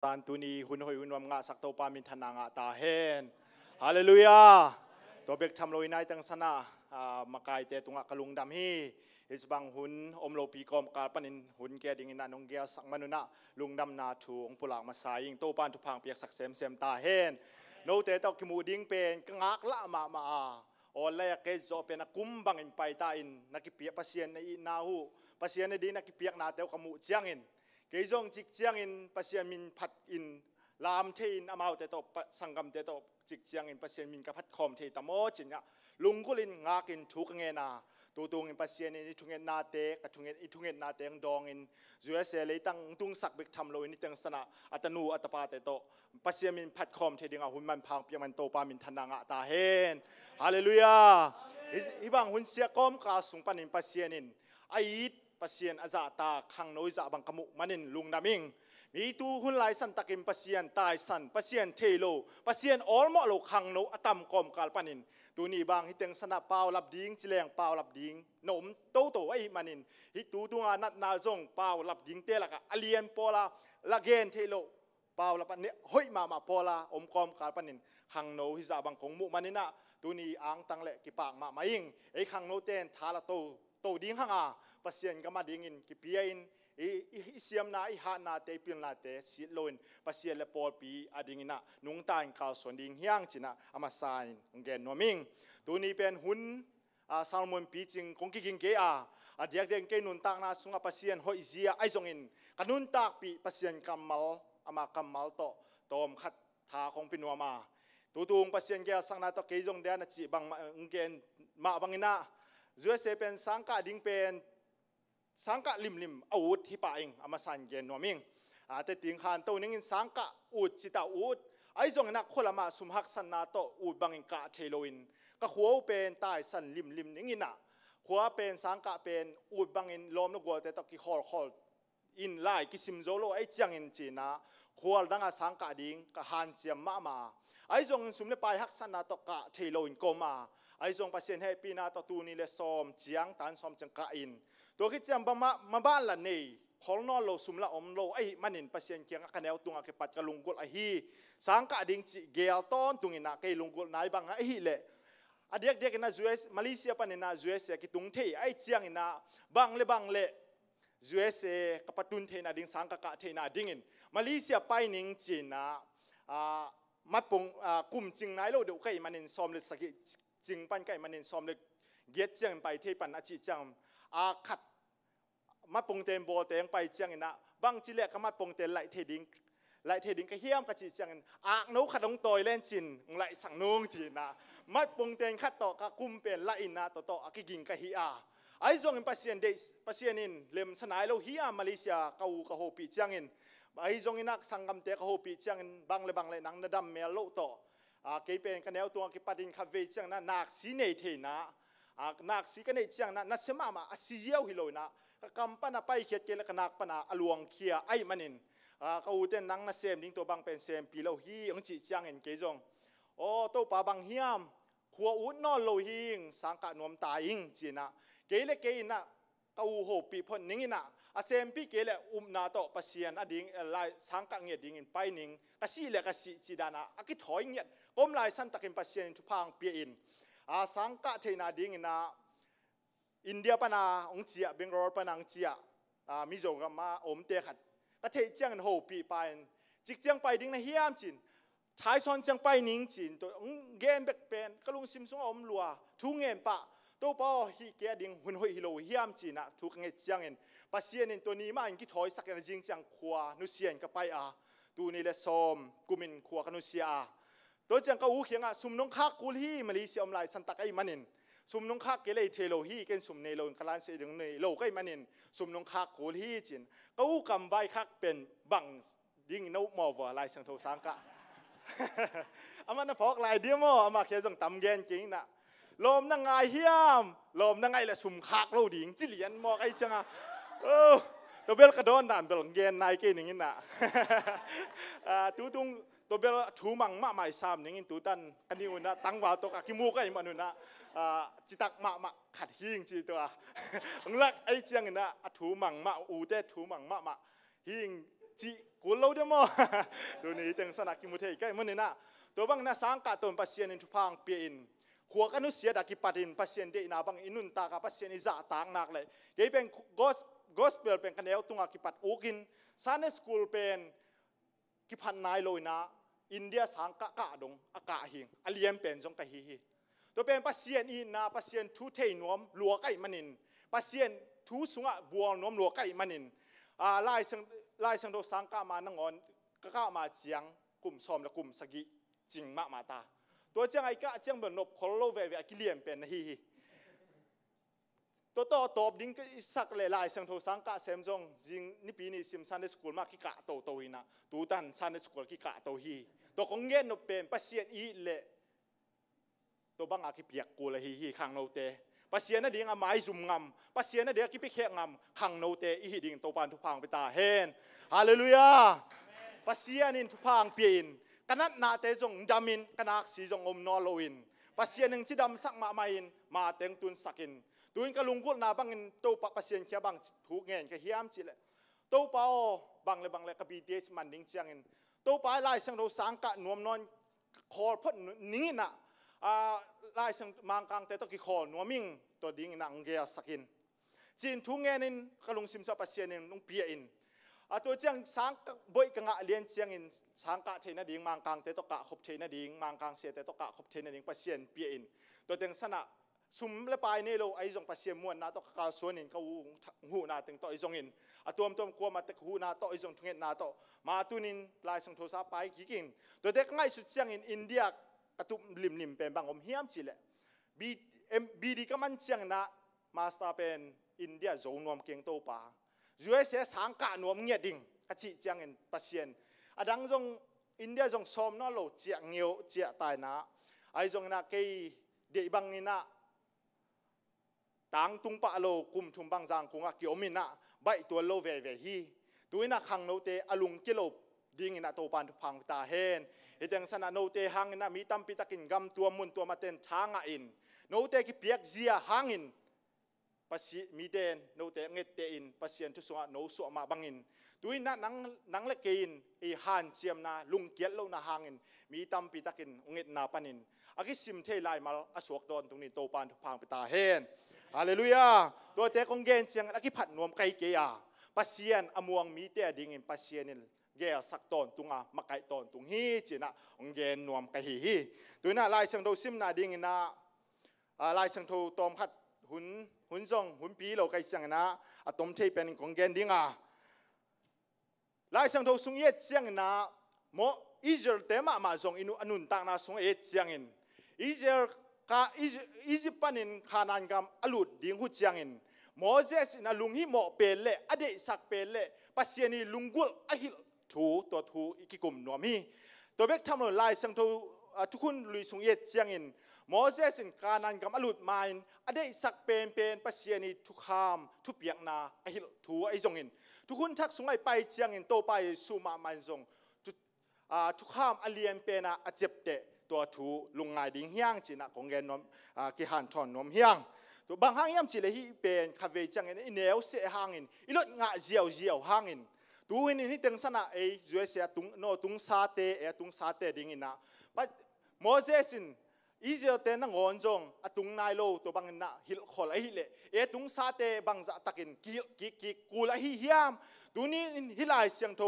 san tu ni hun hoi hun wam nga sak to pa min thana nga ta hen hallelujah to bek tham loi nai tang sana makai te tunga kalung dam hi is bang hun om lo pi kom ka panin hun ke ding na nong gia sak manuna lungdam na thu ong pulak ma saying to pan tu phang piak sak sem sem ta hen no te to ki mu ding pen ngak la ma o le ke zo pen kumbang in pai ta in nakipia pasien na i na hu pasien na di nakipiak na te kamu chiang in cái dòng dịch chiang in pasien min phat in làm thế in amau te to sangam te to dịch chiang in pasien min ka phat khom the tamo chinya lungkulin ngak in thuk nge na tu tung in pasien in thungen na te ka thungen na te dong in USA le tang tung sak bek tham lo in tang sana atanu atapa te to pasien min phat khom the dinga hun man phang piang man to pa min thananga ta hen hallelujah ibang hun sia kom ka sung panin pasien in ait pasien azata khang noi za bang kamu manin lung naming mi tu hun lai san takim pasien tai san pasien thelo pasien olmo lo khang no atam kom kal panin tu ni bang hiteng sana paw lap ding chileng paw lap ding nom to ai manin hi tu tunga nat na jong paw lap ding te laka alien pola lagen thelo paw lap ne hoi ma pola om kom kal panin khang no hi za bang kong mu manina tu ni ang tang le ki pak ma maing ei khang no ten thala to ding hanga pasien kama dingin kipiain isiam na iha na te pil na te sit loin pasien le pol pi adingina nung tan kal son ding hiang china ama sain ngen noming tuni pen hun salmon pi ching kongki king ke adiak deng ke nun tak na sunga pasien hoi zia aizongin kanun tak pi pasien kamal ama kamal to tom khat tha kong pinwama tutung pasien ke sang na to ke jong dia na chi bang ngen ma bangina USA pen sangka ding pen sangka lim awut hi pa ing amasan gen noming te ting khan to ning in sangka ut chita ut ai zong na kholama sumhak san na to ut bangin ka theloin ka khuo pen tai san lim ning ina khua pen sangka pen ut bangin lom no gol te to ki khol in lai ki sim zolo ai chiang in china khwal danga sangka ding ka han chiam ma ai zong sumle pai hak san na to ka theloin koma ai zong pasien happy na to tu ni le som chiang tan som chang ka in to ki cham ba ma ban la nei khol no lo sum la om lo ai manin pasien kyang ka neu tunga ke pat ka lungkul a hi sang ka ding chi gel ton tungina ke lungkul nai bang a hi le adiak na US Malaysia panina US ki tung the ai chiang ina bang le US ka patun the na ding sang ka the na dingin Malaysia pai ning china matpong kum ching nai lo de kai manin som le saki ching pan kai manin som le get chang pai the pan a chi chang khat mat pong tem bol teng pai chiang ina bang chi le ka mat pong ten lai the ding ka hiam ka chi chiang no khatong toy len chin lai sang nung chi na mat pong ten khat to ka kum pen la ina to ki ging ka hi ai zong in pasien in lem sanai lo hi Malaysia ka ho pi chiang in ai zong ina sangam te ka ho pi chiang in bang le nang na dam mel lo to ke pen ka neu to ki padin kha ve chiang na nak si nei the na nak si ka nei chiang na sema ma asiziau hilona ka kampana pai khet ke la kanak pana aluang khia ai manin ka uten nang na sem ding to bang pen sem pi lo hi ang chi chiang en ke jong o to pa bang hiam khua ut no lo hing sangka nom ta ing china ke le ke ina ka u ho pi phon ning ina a sem pi ke le na to pasien ading lai sangka nge ding in pai ning ka si le ka si chi dana aki thoi nget kom lai san takin pasien thu phang pi in sangka theina ding ina India pana ong chia Bangalore pana ong chia Mizoram ma om te khat ka thei chiang ho pi pain chik chiang pai ding na hiam chin thai son chiang pai ning chin to ong gen bek pen kalung sim sung om lua thu ngem pa to pa hi ke ding hun hoi hilo hiam chin na thu nge chiang en pasien in to ni ma in ki thoi sak na jing chiang khwa nu sien ka pai tu ni le som kumin khwa ka nu sia to chiang ka u khianga sum nong kha kul hi Malaysia om lai san tak ai manin sum nong khak ke le thelo hi ken sum nei lo kalan se ding nei lo kai manin sum nong khak kul hi chin ka u kam vai khak pen bang ding no mo wa lai sang tho sang ka amana phok lai dia mo ama khe jong tam gen king na lom na ngai hiam lom na ngai la sum khak lo ding chi lian mo kai changa to bel ka don dan bel gen nai ke ning na tu tung to bel thu mang ma mai sam ning tu tan kaniu na tang wa to ka ki mu kai manuna chitak ma khat hing chi to lak ai chiang na thu mang ma u te thu mang ma hing จีกูเล่าเดี๋ยวมั้งตัวนี้ตั้งสนักกิมุเทใกล้มันนี่นะตัวบางน่ะสังกัดตัวพัศยันทุพังเปียนหัวกันนุเสียดักกิปัดินพัศยันเดน่าบางอินุนตากาพัศยันอิจ่าต่างนักเลยเกี่ยเป็นgospel เป็นกันเดียวตุงกิปัดอุกินซันสกูลเป็นกิพันนายลอยนะอินเดียสังกัดกะดงอากาหิงอเลียมเป็นจงกะฮีตัวเป็นพัศยันอินนะพัศยันทุเทนวมลัวไก่มันินพัศยันทุสุงะบัวนวมลัวไก่มันินไล่สังโดสังกัดมานังอนก็มาเจียงกลุ่มซอมและกลุ่มสกิจริงมากมาตาตัวเจียงไอ้กะเจียงเป็นนบคอลโลเวเวกิเลียมเป็นฮีตัวต่อตบดิ้งก็สักเลยลายสังโทสังกัดเซมจงจิงนี่ปีนี้ซิมซันเดสกูลมาคิกะโตอินะตูตันซันเดสกูลคิกะโตฮีตัวของเงินนบเป็นปัศยันอีเล่ตัวบางอาคิเปียกกูเลยฮีขังโนเตปัศยันนั่นดิ้งอาไม้ซุ่มงำปัศยันนั่นเดียกิไปแข่งงำขังโนเตอีดิ้งตัวปานทุพังไปตาเฮนฮาเลลูยาปัศยันนินทุพังเปียนกันนั้นนาเตจงดามินกันนักสีจงอมนอโลอินปัศยันหนึ่งที่ดำสักมาไม่อินมาเต็งตุนสักินตุนกะลุงกุลนาบังอินตัวปัศยันเขียบังถูกเงินกะเฮียมจิเลตัวเปาบังเลยกะบีเดสมันดิ้งเชียงอินตัวปลายลายสังโดสังกะนวมนอนคอพดนิ่งน่ะลายสังมังกังแต่ตัวกี่คอนวมิงตัวดิ้งนังเกียสักินจีนทุ่งเงินอินกะลุงซิมซาปัศยันอินลุงเปียอินตัวเจียงสังบ่อยกังอาเลียนเจียงอินสังกะเชนดิ่งมังกังแต่ตัวกะขบเชนดิ่งมังกังเสียแต่ตัวกะขบเชนดิ่งปัศยันเปียอินตัวเตียงสนะซุ่มและปลายนี่เราไอ้จงปัศยันมวนนาตัวกาส่วนอินเขาหูนาตึงตัวไอ้จงอินตัวมกลัวมาแต่หูนาตัวไอ้จงทุ่งเงินนาตัวมาตุนินลายสังโทสาไปกี่กิ่งตัวเด็กง่ายสุดเจียงอินเดียกระตุมลิมเป็นบางอมเฮียมจิเลบีดีก็มันเจียงนะมาสตาเป็นอินเดียโจนวมเก่งโตป่าUSA สังกัดนวมเงียดิ่งกระจิเจียงอินปัศยันดังจงอินเดียจงซ้อมนั่นโลเจียงเงียวเจียตายนะไอ้จงนะเกยเดี๋ยวบังนี่นะต่างตุงปะโลกุมชุมบังจางกุงอ่ะเกี่ยวมินนะใบตัวโลเวฮีตัวนี้นะขังโนเตอลุงกิโลดิ่งนะโตปานทุพังตาเฮนเฮตังสนะโนเตหังนะมีตั้มปิตะกินกำตัวมุนตัวมาเต็นช้างอินโนเตกิเปียกเจียหังอินปัสยมีเดนโนเตเงตเตอินปัสยันทุสงะโนสุมาบังอินตัวนี้นะนังเล็กอินไอฮันเจียมนะลุงเกียรโลนะหังอินมีตั้มปิตะกินเงตนาปันินอากิสิมเทไลมาอสวกดอนตรงนี้โตปานทุพังไปตาเฮนฮาเลลูยาตัวเตคงเกนเชียงอากิผัดนวมไกเกียปัสยันอมวงมีเตดิ่งอินปัสยันเกยสักตอนตุงอ่ะมาไกตอนตุงฮีจีนะองเกนนวมไกฮีตัวนั้นลายสังโดซิมนาดิ่งอินนะลายสังโดตอมขัดหุ่นจงหุ่นปีเราไกจังนะอะตอมเทเป็นของเกนดิ่งอ่ะลายสังโดสุงเย็ดเจียงนะโมอิสราเอลเตมาจงอินุอนุนตางนะสุงเย็ดเจียงอินอิสราเอลอิจิปต์นินขานันกำอลุดดิ่งหุ่นเจียงอินโมเสสนะลุงฮิโมเปเล่อเดสักเปเล่ปัสยานีลุงกุลอหิลทูตัวทูอิกิกุมนวมีตัวเบกทำลายสังโดทุกคนลุยสุงเย็ดเจียงอินโมเสสการนันกำอลุดมาอินอเดสักเป็นปัสยานีทุกขามทุกเปียกนาอหิลทูไอจงอินทุกคนทักสุงไอไปเจียงอินโตไปสูมามันจงทุกขามอเลียนเป็นอาเจ็บเตตัวทูลุงไงดิ่งเฮียงจีน่ะของเงินนมกิหันทอนนมเฮียงตัวบางห้างย่ำจีเลยฮีเป็นคาเฟ่จังอินอินเนวเสหางอินอิลดงะเจียวหางอินตัวอินนี่ตึงสนะไอจวยเสียตุงโนตุงซาเตตุงซาเตดิ่งอินนะปัจโมเสสินอิสราเอลเตนังอนจงตุงนายโลตัวบางน่ะฮิลขอลฮิเลตุงซาเตบางจะตักินกิกูลฮิเฮียมตัวนี้ฮิลายเสียงโต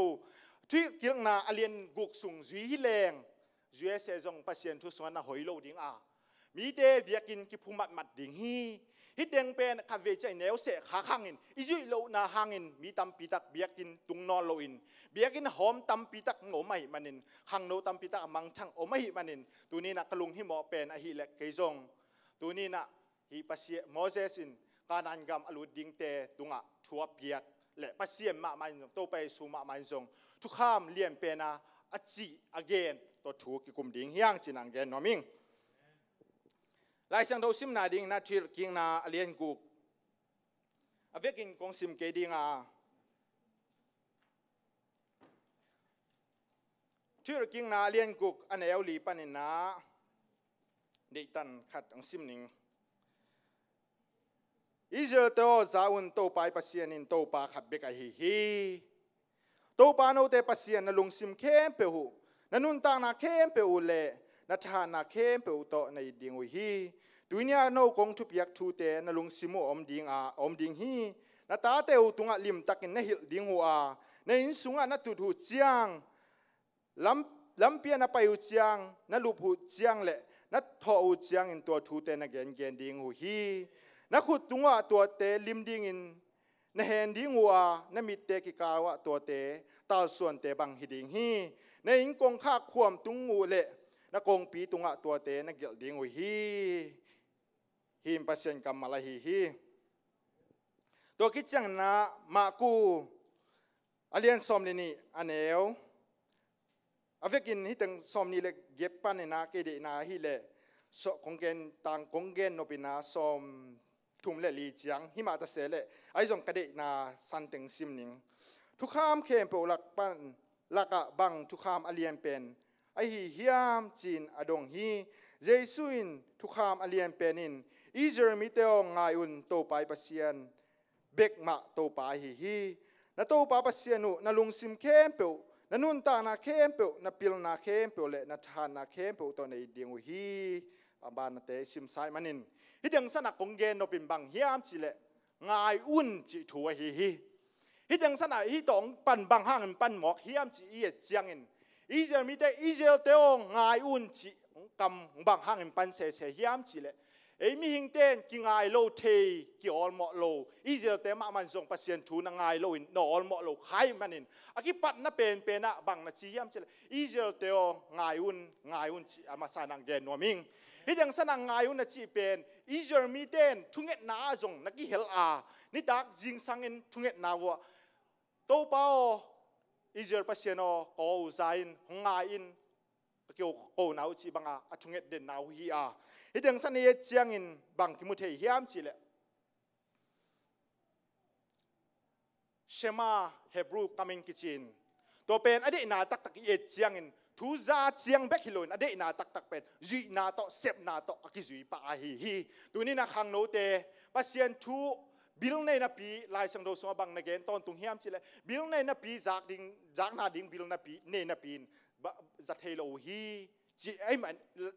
ที่กิลนาอเลียนกุกสุงจุยฮิเลงUSA จงปัสยันทุสวรรค์หอยโลดิ่งมีเดเบียกินกิพุมัดดิ่งฮิตเดงเป็นคาเวใจแนวเสขาขังอินอิจุยโลนาหังอินมีตัมปีตักเบียกินตุงนอนโลอินเบียกินหอมตัมปีตักโง่ไม่มันอินขังโนตัมปีตักมังช่างโอไม่มันอินตัวนี้นะกลุงฮิโมเป็นอหิเล็กเกยจงตัวนี้นะฮิปัสยโมเสสินการอันกรรมอลุดดิ่งเตตุงะทัวเปียกและปัสยมมามันจงโตไปสู่มามันจงทุกข้ามเลี่ยนเป็นอจิอเกนตัวถูกกิกุมดิ่งเฮียงจีนังเกนนอมิงลายสังโดซิมนาดิ่งนาทิลกิงนาอเลียนกุกอเวกินกงซิมเกดิ่งทิลกิงนาอเลียนกุกอันเอลลีปันินนาเดตันขัดอังซิมนิงอิสราเอลโตซาอุนโตไปปัสยานินโตปาขัดเบกไอฮีโต ตัวปานเอาแต่ปัสยานนลุงซิมเข้มเปหูนันุนตางนาเข้มเปหูเล่นัทหานาเข้มเปหูโตในดิ่งวิฮีตัวนี้โนกงทุบยักทูเตนลุงซิมอมดิ่งฮีนัตาเตอุตุงะลิมตักินนหิลดิ่งหัวในอินสุงะนัตุดูเจียงลำเปียนไปอุเจียงนัลุผูเจียงเละนัททออุเจียงอินตัวทูเตนเกนดิ่งหูฮีนักขุดตุงะตัวเตลิมดิ่งอินนเฮนดิ่งหัวนมิเตกิกาวะตัวเตตาส่วนเตบังหิดิ่งฮีในอิงกงข้าขวมตุงงูเละนักกงปีตุงะตัวเตนักเกลดิ่งหูฮีฮิมปัสเซนกัมมาลาฮีตัวคิดจังนะมากูอเลียนสอมนี่อันเอวอเวกินฮิตังสอมนี่เล็กเก็บปันนะเกดินาฮิเล่สคงเกนตังคงเกนโนปินาสอมทุ่มเล่ลีจังฮิมาตาเสเล่ไอซงกระเดนาสันเต็งซิมนิงทุกข้ามเข้มเปลักปันลักะบังทุกข้ามอเลียนเป็นไอฮิยามจีนอดงฮีเจสุอินทุกข้ามอเลียนเป็นอินอิจร์มิเตองไงอุนโตไปปัสยานเบกมาโตไปฮีนาโตปาปัสยานุนาลุงซิมเข้มเปวนานุนตานาเข้มเปวนาปิลนาเข้มเปวเลนาทานนาเข้มเปวตัวในเดียงฮีอาบานนาเตซิมไซมันินฮิดังสนักกงเกนโนปิมบังฮิามจิเลงายอุ่นจิทัวฮีฮิดังสนักฮิตองปันบังห้างปันหมอกฮิามจิเอียจียงอินอิเจมิเตอิเจเตองงายอุ่นจิกำบังห้างปันเสเสฮิามจิเลไอ้มีหิงเต้นกิงไงโลเทกิออลหมอโลอีเจลเตมามันส่งปัสยานทูนงไงโลอินนอลหมอโลใครมันอินอากิปัดน่ะเป็นน่ะบังน่ะชี้ยำเจลอีเจลเตองไงอุ่นอามาสานังเกนนัวมิงฮิจังสนังไงอุ่นน่ะชี้เป็นอีเจลมีเต้นทุงเอ็ดนาจงนักกิเฮลอานี่ดักจิงสังอินทุงเอ็ดนาวะโตเป้าอีเจลปัสยานอโกซาอินหงไงอินเกี่ยวโกนาวจีบังอาทุงเอ็ดเด่นนาวฮีอาฮิดังสันเอเจียงอินบังกิมุเทฮิามจิเลเชมาเฮบรูกามิงกิจินตัวเป็นอดีตนาตักเอเจียงอินทูซาเจียงเบกฮิโลนอดีตนาตักเป็นจีนาโตเซบนาโตอกิจุยปาฮีตัวนี้นะขังโนเตปัสยันทูบิลในนับปีลายสังโดสงบังนักเกนตอนตุงฮิามจิเลบิลในนับปีจากนาดิงบิลนับปีเนนับปีจัดเฮโลฮีจีไอ้มัน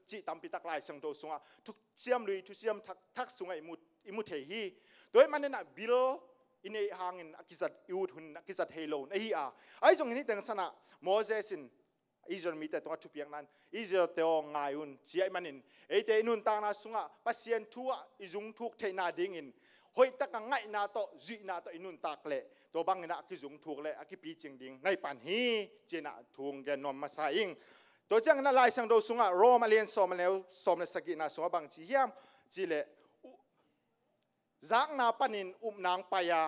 จีตามปีตักลายสังโดสงทุกเชียมลุยทุกเชียมทักสงอิมุเทฮีตัวมันเนี่ยนะบิลอินเอหางินอกิจัดยูทุนอกิจัดเฮโลนไอ้ฮีอาไอ้ตรงนี้แต่งสนะโมเสสินอิสราเอลมีแต่ตัวทุบอย่างนั้นอิสราเอลเตองไงอุนจีไอ้มันอินไอ้เตนุนตางนาสงปัสยันทัวอิจุงทุกเทนาดิ่งอินหอยตักง่ายนาโตจีนาโตอินุนตักเล่ตัวบางอินะกิจุงทุกเล่อกิปีจิงดิ่งในปันฮีเจนะทุงแกนนอมมาสายิงตัวจังนั้นลายสังโดสงะโรมาเลียนสอมแล้วสอมเลสกินาสงะบางจีเฮียมจีเลจากนาปันินนางปายา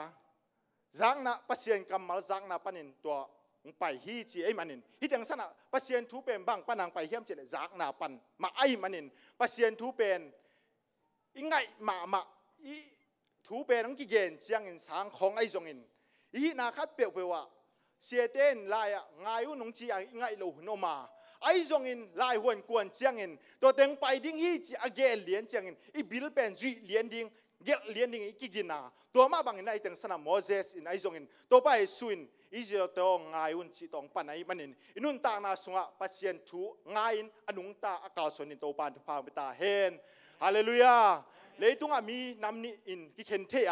จากนาปัสยันกำมัลจากนาปันินตัวไปฮีจีไอมันนินฮีดังสนะปัสยันทูเป็นบางปนางไปเฮียมจีเลจากนาปันมาไอมันนินปัสยันทูเป็นอิงไงมาอีทูเป็นอังกิเกนเจียงอินสางของไอจงอินอีนาคัดเปียวเปว่าเสียเต้นลายไงอุนงจีไงโลหุนอมาไอ้จงอินลายหวนกวนเจียงอินตัวเต็งไปดิ้งฮีจีอเกลเลียนเจียงอินอีบิลเป็นจีเลียนดิ้งเกลเลียนดิ้งอีกิกินาตัวมาบางอินไอ้เต็งสนามโมเสสอินไอ้จงอินตัวไปสุนอิเจลตองไงอุนจีตองปันไอ้มันอินอินุนตานาสุงะปัสยันทูไงอินอนุงตาอากาศนินตัวปานทุพามตาเฮนฮาเลลูยาเลยตุงอามีนำนี่อินกิเคนเทีย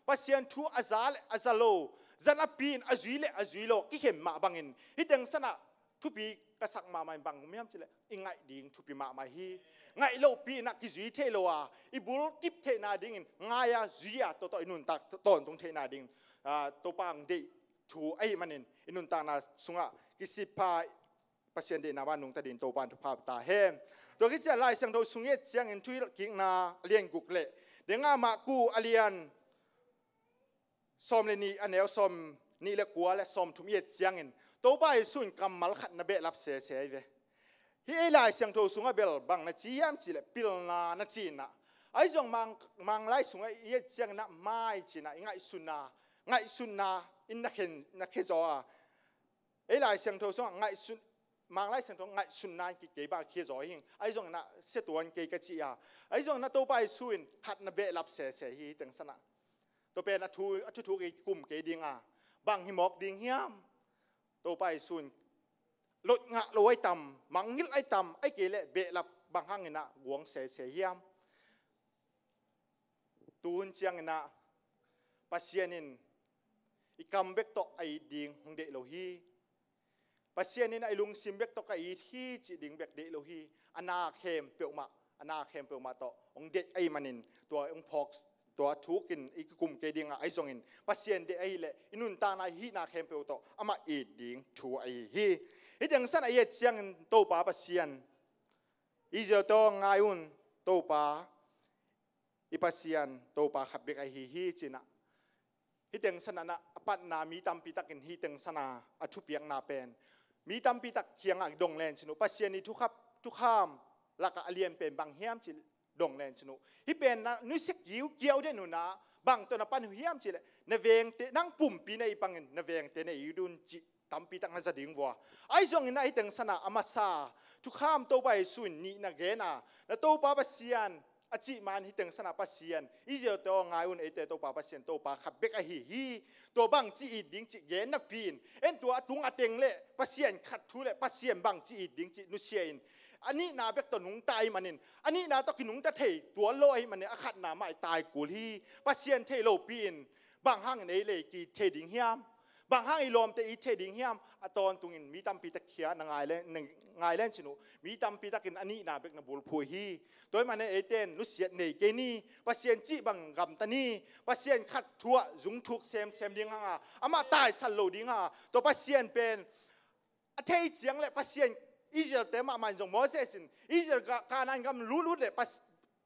ปัสยันทูอาซาเลอาซาโลจันอปีนอาจุยโลกิเข็มมาบางอินฮิเต็งสนะทุปีกษักมาไม่บังไม่ยอมจิเลอิงไงดิ่งทุปีมาฮีไงโลปีนักกิจุยเทโลอาอิบุลกิบเทนาดิ่งไงอะจุยอะตัวอินุนตักตอนตรงเทนาดิ่งตัวปังเดทูไอมันอินุนตานาสุงะกิสิพาปัสยันเดนาวันนุงตาดินตัวปันทุภาพตาเฮมตัวกิจจะไล่สังโดสุงเยเจียงอินทุยกิงนาเลียนกุกเล่เดงามากูอเลียนสอมเลนีอันเนลสอมนี่เล็กกัวและสอมทุมเยเจียงอินตัวไปสุนกำมัลขัดนเบลับเสียเวฮีไอลายเสียงโทสุงเบลบังนาจียามจีเลปิลนาจีน่ะไอจงมังไลสุงเยเจียงน่ะไม่จีน่ะไงสุนาอินนักเขจอไอลายเสียงโทสุงไงสุนมังไลเสียงโทไงสุนากิเกบาเขจอหิงไอจงน่ะเสตวันเกกจีอาไอจงน่ะตัวไปสุนขัดนเบลับเสียฮีตั้งสนะตัวเป็นอัตุกิกุมเกดิงอาบางหิมอกดิงเฮียม ตัวไปส่วนลดงะลอยต่ำมังงิลไอต่ำไอเกลเบะลับบางห้างนะหวงเสียเสียยามตูนเชียงนะปัสยานินอีกำเบกโตไอดิ่งหงเดโลฮีปัสยานินไอลุงซิมเบกโตไอที่จีดิ่งเบกเดโลฮีอนาเข้มเปียวมาอนาเข้มเปียวมาโตหงเดไอมันินตัวองพอกตัวทุกินอีกกลุ่มเกดิ่งไอซงอินปัสยานเดไอเละอินุนตานาฮีนาเข้มเปียวโตอามาอีดิ่งชัวไอฮีอีดังสันไอเจียงโตปาปัสยานอีเจ้าโตงายุนโตปาอีปัสยานโตปาขับเบกไอฮีจีน่ะฮิตังสนานะปัตนามีตัมปิตักอินฮิตังสนาอชุเปียงนาเป็นมีตัมปิตักเคียงอักดงแลนชนุปัสยานิทุกขับทุกข้ามลักอเลียนเป็นบางเฮียมจิดงแลนชนุฮิเป็นนะนุสิกยิวเกี่ยวได้หนุนะบางตัวนับปันเฮียมจิเลยนเวงเตนั่งปุ่มปีในปังอินนเวงเตในยูดุนจิตัมปิตักนั่นจะดิ่งวัวไอจงอินฮิตังสนาอามาซาทุกข้ามโตไปสุนนี่นักเกน่ะแล้วโตปาปัสยานอาจิมันฮิตังสนาปัสยานอีเจ้าตัวงายุนเอเตตัวปาปัสยานตัวปาขับเบกอฮีตัวบังจีอิดดิ้งจีเย็นนับปีนเอ็นตัวตุงอเต็งเละปัสยานขัดทุเละปัสยานบังจีอิดดิ้งจีนุเชียนอันนี้นาเบกตัวหนุ่งตายมันนินอันนี้นาตัวกินหนุ่งตะเทตัวลอยมันเนี่ยขัดนาไม่ตายกูลีปัสยานเทโลปีนบางห้างในเลยกีเทดิ้งเฮียมบางห้างอีลมแต่อีเทดิ้งเฮียมตอนตุงอินมีตัมปีตะเคียนงายเล่นงายเล่นชินุมีตัมปีตะกินอันนี้นาเบกนาบุลพูฮีตัวมันเนี่ยเต้นนุเสียนในเกนี่ปัสยานจีบังกำตานีปัสยานขัดทั่วจุงทุกเซมดิ้งห่าอามาตายสันโลดิ้งห่าตัวปัสยานเป็นเทยเจียงเลยปัสยานอิสราเอลเต็มมันจงโมเสสินอิสราเอลการนั้นก็รู้เลยปัส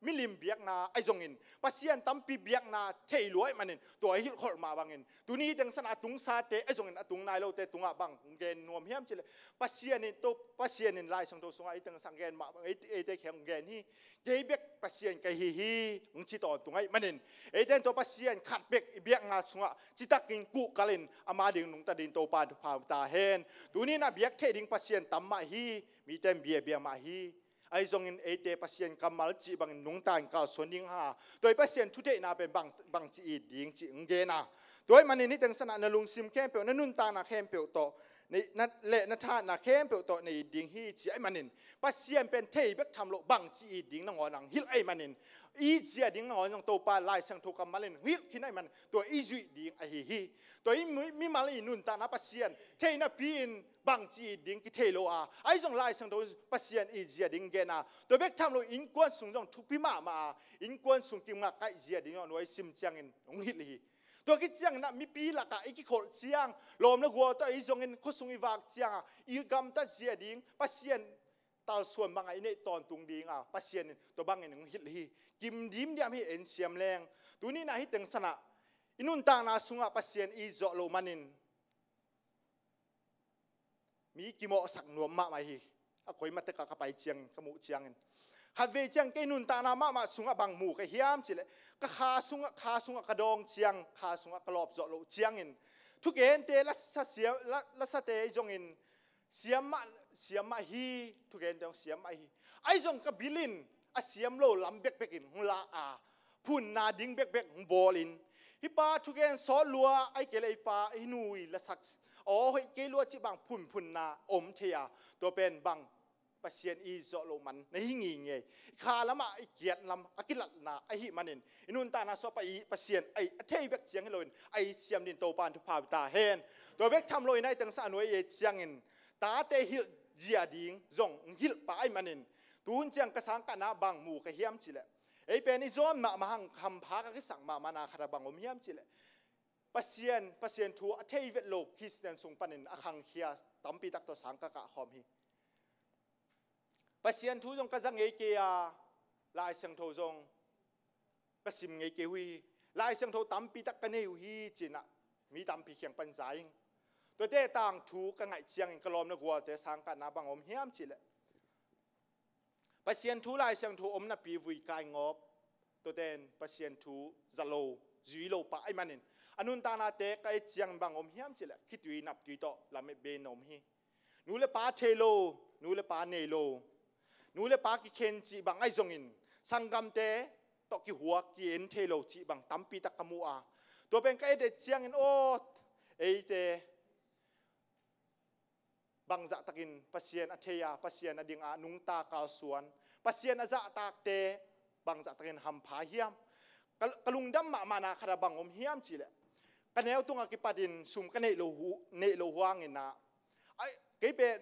มิลิมเบียกนาไอจงอินปัสยานตั้มปีเบียกนาเทยรวยมันนินตัวฮิลขอมาบางอินตัวนี้ดังสนาตุงซาเตไอจงอินตุงนายโลเตตุงอ่ะบางเกนนวมเฮียมจิเลปัสยานินตัวปัสยานินไล่สังตัวสงไอตังสังเกนมาไอเตแข็งเกนฮีเกยเบียกปัสยานไกฮีงชิตอนตุงไอมันนินไอเตนตัวปัสยานขัดเบียกเบียกนาสงอ่ะจิตักกินกุกาลินอามาดิ่งนุงตาดินตัวปานพาวตาเฮนตัวนี้นะเบียกเทดิ่งปัสยานตั้มมาฮีมีเต็มเบียมาฮีไอจงอินเอเตปัสยานกำมัลจีบังนุงตานก้าวส่วนดิ้งหาโดยปัสยานทุเดนาเป็นบางจีดิ้งจีงเกนาโดยมันนี่ตั้งสนะนลุงซิมเข้มเปียวนุนตานาเข้มเปียวโตในนัดเละนัทานาเข้มเปียวโตในดิ้งฮีจีไอมันนินปัสยานเป็นเทยเบกทำโลบางจีดิ้งนงอนังฮิลไอมันนินอีจีดิ้งนงอนังโตปาลายสังทุกำมัลินฮิลคินไอมันตัวอีจุยดิ้งไอฮีตัวอีมีมาลีนุนตานาปัสยานเทยนาปีนบางจีดิ้งกิเทโลอาไอจงไล่สังตัวปัสยานอีจีดิ้งเกนาตัวเบกทำโลอินกวนสุงจงทุกพิมาอินกวนสุงกิมาไกจีดิ้งอ่อนไว้ซิมจังอินองฮิลฮีตัวกิจียงนะมีปีละกะอีกิโคเจียงลมละหัวตัวอีจงอินคุสุงอีวากเจียงอีกำตัดจีดิ้งปัสยานตาส่วนบางไอเนี่ยตอนตุงดิ้งปัสยานตัวบางไอหนึ่งฮิลฮีกิมดิมเดียมให้เอ็นเสียมแรงตัวนี้นะฮิตังสนะอินุนตางนาสุงปัสยานอีโจโลมันินมีกิโมสักนวมมาไม่ฮีอะคอยมาตะกะไปเจียงขมุเจียงขัดเวเจียงเกนุนตานามาสุงบางหมู่ก็เฮียมจิเลก็ขาสุงกระดองเจียงขาสุงกระลอบโจโลเจียงอินทุกเอ็นเตลัสเสียลัสเตจงอินเสียมฮีทุกเอ็นเตเสียมฮีไอจงกับบิลินอาเสียมโลลำเบกอินหุลาอาพุ่นนาดิ้งเบกหุบอลินฮิปาทุกเอ็นสอลัวไอเกลไอปาอินุยละสักโอ้เฮเกลัวจีบางพุ่นนาอมเทียตัวเป็นบางปัสยานอีโจโลมันในหิ้งเงยขาละมาไอเกียรลำอากิลัดนาไอหิมันอินุนตานาสไปปัสยานไอเทยเบกเจียงให้ลอยไอเสียมดินโตปานทุพาวิตาเฮนตัวเบกทำลอยในตั้งสานวยเอเจียงอินตาเตหิลเจียดิงจงหิลปาไอมันตูนเจียงกระสังกันนาบางหมู่กระเฮียมจิเลไอเป็นอิโซนมาหังคำพากระสังมานาคาราบังอมเฮียมจิเลปัสยานทัวเทยเวโลคริสเตียนทรงปันินอคังเฮียตัมปีตักตัวสังกะกะหอมฮีปัสยานทัวจงกระสังเอเกียลายเสียงทัวจงกระสิมเอเกียวีลายเสียงทัวตัมปีตักกันเนวฮีจินะมีตัมปีเขียงปันสายตัวเตต่างถูกกันไงเชียงกระลอมนักวัวแต่สังกัดนาบังอมเฮียมจิเลปัสยานทัวลายเสียงทัวอมนาปีวุยกายงอบตัวเด่นปัสยานทัวจะโลจุยโลปะไอมันนินอนุนตานาเตะไอเจียงบางอมเฮียมจิเลคิดวีนับตุยโตลำเบนอมฮีนูเลปาเทโลนูเลปาเนโลนูเลปากิเคนจิบางไอจงอินสังกัมเตตกิหัวกิเอ็นเทโลจิบางตัมปีตะกมัวตัวเป็นไอเดเจียงอินโอเอเต บางจะตักินปัสเซียนอัธยาปัสเซียนอดิ่งอานุงตากาสวนปัสเซียนอาจะตากเตบางจะตักินหำผาเฮียมกลุงดำมานาคาราบังอมเฮียมจีเลกันแนวตุงกิปัดินซุมกันเนโลหวางเงินนะไอ้เก็บเป็น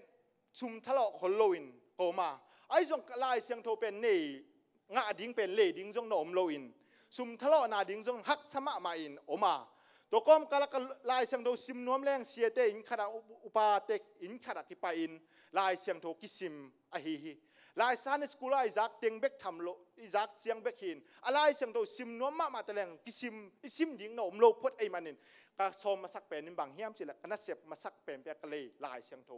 ซุมทะเลาะคนโลอินโกมาไอ้จงลายเสียงโทเป็นเนงาดิ้งเป็นเล่ดิ้งจงโนมโลอินซุมทะเลาะนาดิ้งจงฮักสมะมาอินโอมาตัวก้มกะละกลายเสียงโทซิมนวมแรงเสียเตอินขณะอุปาเตอินขณะกิปาอินลายเสียงโทกิซิมอะฮีลายซานสกุลไอซักเต็งเบกทำโลอิซักเสียงเบกหินอะไรเสียงโทซิมนวมมาตะแรงกิซิมอิซิมดิ้งโนมโลพดไอมันนินก็ชมมาสักเป็นนิบางเฮียมสิละกันนัดเสียบมาสักเป็นเปียกเลยลายเสียงโท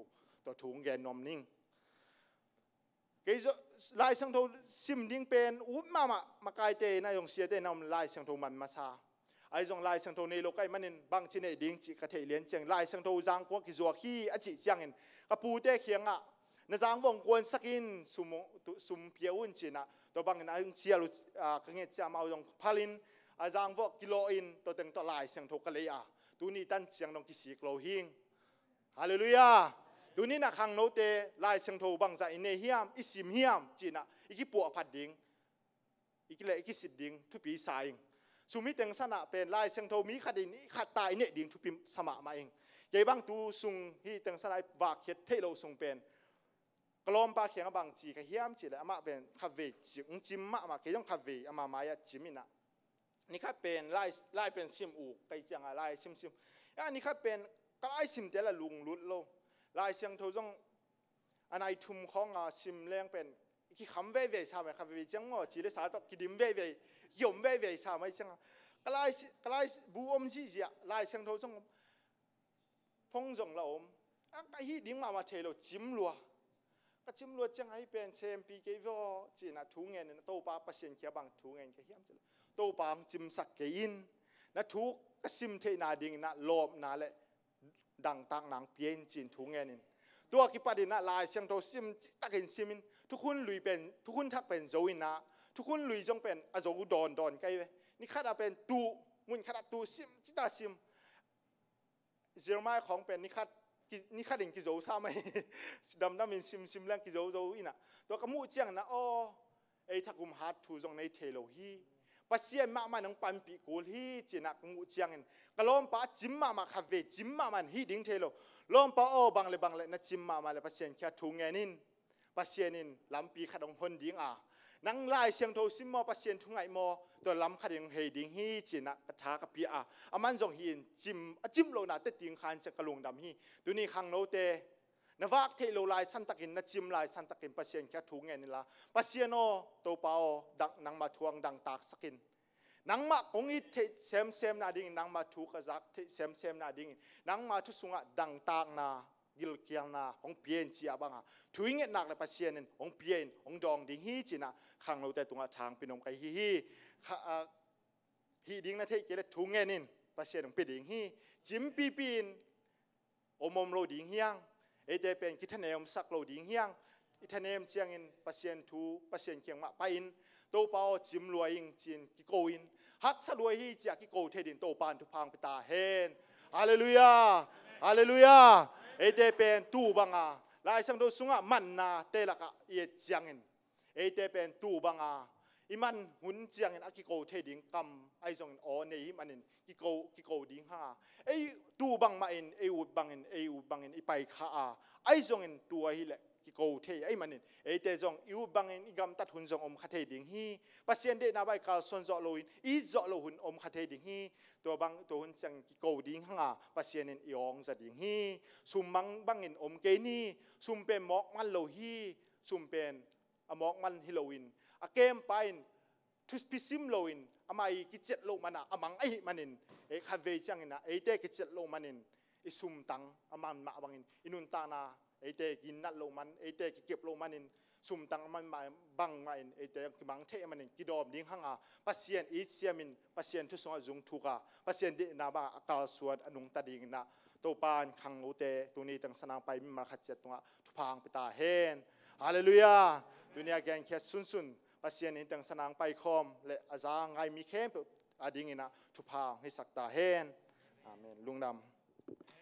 ตัวถุงแกนนมนิ่งเกี่ยลายเสียงโทซิมดิ้งเป็นอุ้มมากายเตนายงเสียเตนอมลายเสียงโทมันมาซาไอ้จงลายเสียงโทในโลกไอ้มันนินบางชิ้นไอ้ดิ้งจิกระเทยเลี้ยนเจียงลายเสียงโทจางพวกกิจวัตรขี้อจิเจียงเงินกระปูเตะเขียงอ่ะนจางวงกวนสักินสุมเพียวุ่นจีน่ะตัวบางนั้นเชียรุกังเงียจะมาเอาจงพาลินอาจางวกกิโลอินตัวเต็งตัวลายเสียงโทกันเลยอ่ะตัวนี้ตั้งเจียงลงกิสิกโลหิงฮาเลลูยาตัวนี้นะขังโนเตลายเสียงโทบางใจในเฮียมอิสิมเฮียมจีน่ะอีกิปัวพัดดิงอีกิเลอีกิสิดดิงทุปีสายสุมิเต็งสนะเป็นลายเสียงโทมีขัดดินขัดตายเนี่ยดิงทุปีสมะมาเองยัยบางตูซุงฮีเต็งสนะวากเฮ็ดเทโลซุงเป็นกลอมปาเขียงบางจีก็เฮียมจีเลยอามาเป็นคาเฟ่จิมมาเกี่ยงคาเฟ่อามาายจิมินะนี่ครับเป็นไล่เป็นซิมอูไกจังอะไรซิมอันนี้ครับเป็นก็ไอซิมเตละลุงลุดโลไล่เสียงโทจงอันไอทุ่มของซิมแรงเป็นกี่คำเว่ยๆใช่ไหมคาเฟ่จังว่าจีเลสาตกี่ดิมเว่ยๆยมเว่ยๆใช่ไหมจังก็ไล่บูอมจีจีไล่เสียงโทจงฟงจงละอมไอ้ฮีดิ้งมาเทโลจิมลัวก็จิมลัวจังไอเป็นเซมปีเกวจีน่ะทุ่งเงินน่ะโตปาเปเซียนเขียบังทุ่งเงินก็เฮียมจีโตปามจิมสักเกินน่ะทุกก็ซิมเทนาดิ้งน่ะลบน่ะแหละดังตังนางเพียนจีนทุ่งเงินตัวกิปาดิน่ะลายเสียงโตซิมตักเห็นซิมินทุกคนลุยเป็นทุกคนทักเป็นโจวินะทุกคนลุยจงเป็นอโจดอนไกลเว้นี่ข้าได้เป็นตูมุนข้าได้ตูซิมจิตาซิมเจอร์มาของเป็นนี่ข้าดิ่งกิโจซาไหมดำมินซิมแรงกิโจอินะตัวกมูเจียงนะโอไอทักกุมฮัดทูจงในเทโลฮีปัสเซียนมานังปันปีกูฮีจีนักงูเจียงกล้อมป้าจิมมาคาเฟ่จิมมามันฮีดิ้งเทโลล้อมป้าโอบางเลยนัดจิมมาเลยปัสเซียนแค่ทุ่งเงินินปัสเซียนินลำปีขัดองพนดิ้งนังไล่เสียงโทซิมมอปัสเซียนทุ่งไงมอตัวลำขัดยังเฮดิ้งฮีจีนักกระทากปีอามันจงฮีนจิมโลนาเตติ้งขันจะกระลุงดำฮีตัวนี้ขังโนเตนวักเทโลลายสันตะกินนัดจิมลายสันตะกินปัสเซียนแค่ทุ่งเงินนี่ละปัสเซียนโอตัวเปาดังนังมาทวงดังตากสกินนังมาคงอีเทเซมนาดิ้งนังมาทุกข์จักเทเซมนาดิ้งนังมาทุสุงะดังตากนากิลเกียงนาของเพียนจีอาบังทุยเงินนักเลยปัสเซียนของเพียนของดองดิ้งฮีจีน่ะขังเราแต่ตรงทางเป็นองค์ไก่ฮีดิ้งนั่นเทเกล็ดทุงเงินนินปัสเซียนของเปียดิ้งฮีจิมปีนอมโลดิ้งเฮียงเอเดเป็นคิดเนมสักโลดิ้งเฮียงอิทเนมเชียงอินปัสเซียนทูปัสเซียนเกียงมาไปอินโตเปาจิมรวยอิงจีนกิโกอินฮักสะรวยฮีจากกิโกเทดินโตปานทุพังปิตาเฮนฮาเลลูยาฮาเลลูยาเอเดเป็นตูบังลายสังโดสุงะมันนาเตลักเอเจียงอินเอเดเป็นตูบังอิมันหุ่นเจียงอินอากิโกเทดินกำไอซงอินโอเนยมันอินกิโกดิงฮาไอตูบังมาอินเออุดบังอินอีไปข้าไอซงอินตัวฮิเลกิโกเทไอมันอินเอเตจงอิวบังอินอีกำตัดหุ่นจงอมคาเทดิงฮีปัสเซียนเดนาใบกาสนจอโลอินอีจอโลหุ่นอมคาเทดิงฮีตัวบังตัวหุ่นจังกิโกดิงฮาปัสเซียนอินอีองจะดิงฮีซุมบังอินอมเกนีซุมเป็นมอกมันโลฮีซุมเป็นมอกมันฮิโลวินอาเกมไปทุสพิซิมโลอินอามากิเจ็ดโลมันอามังไอมันอินเอคาเวจังอินเอเตกิเจ็ดโลมันอินอิซุมตังอามันมาบังอินอินุนตานาเอเตกินนัดโลมันเอเตกิเก็บโลมันอินซุมตังมันมาบังมาอินเอเตกิบังเทมันอินกิดอมดิ้งหังปัสเซียนอีเซียมินปัสเซียนทุสงจุงทุกาปัสเซียนดินาบาอากาศสวดอนุงตาดิ้งนะโตปานขังโอเตตัวนี้ตั้งสนางไปมิมาขัดเจ็ดตัวทุพังปิตาเฮนฮาเลลูยาตัวนี้แกงแค่ซุนปัสเซียนอินตั้งสนางไปคอมและอาจารย์ไงมีเข้มอดิ้งนะทุพังให้สักตาเฮนอาเมนลุงดำ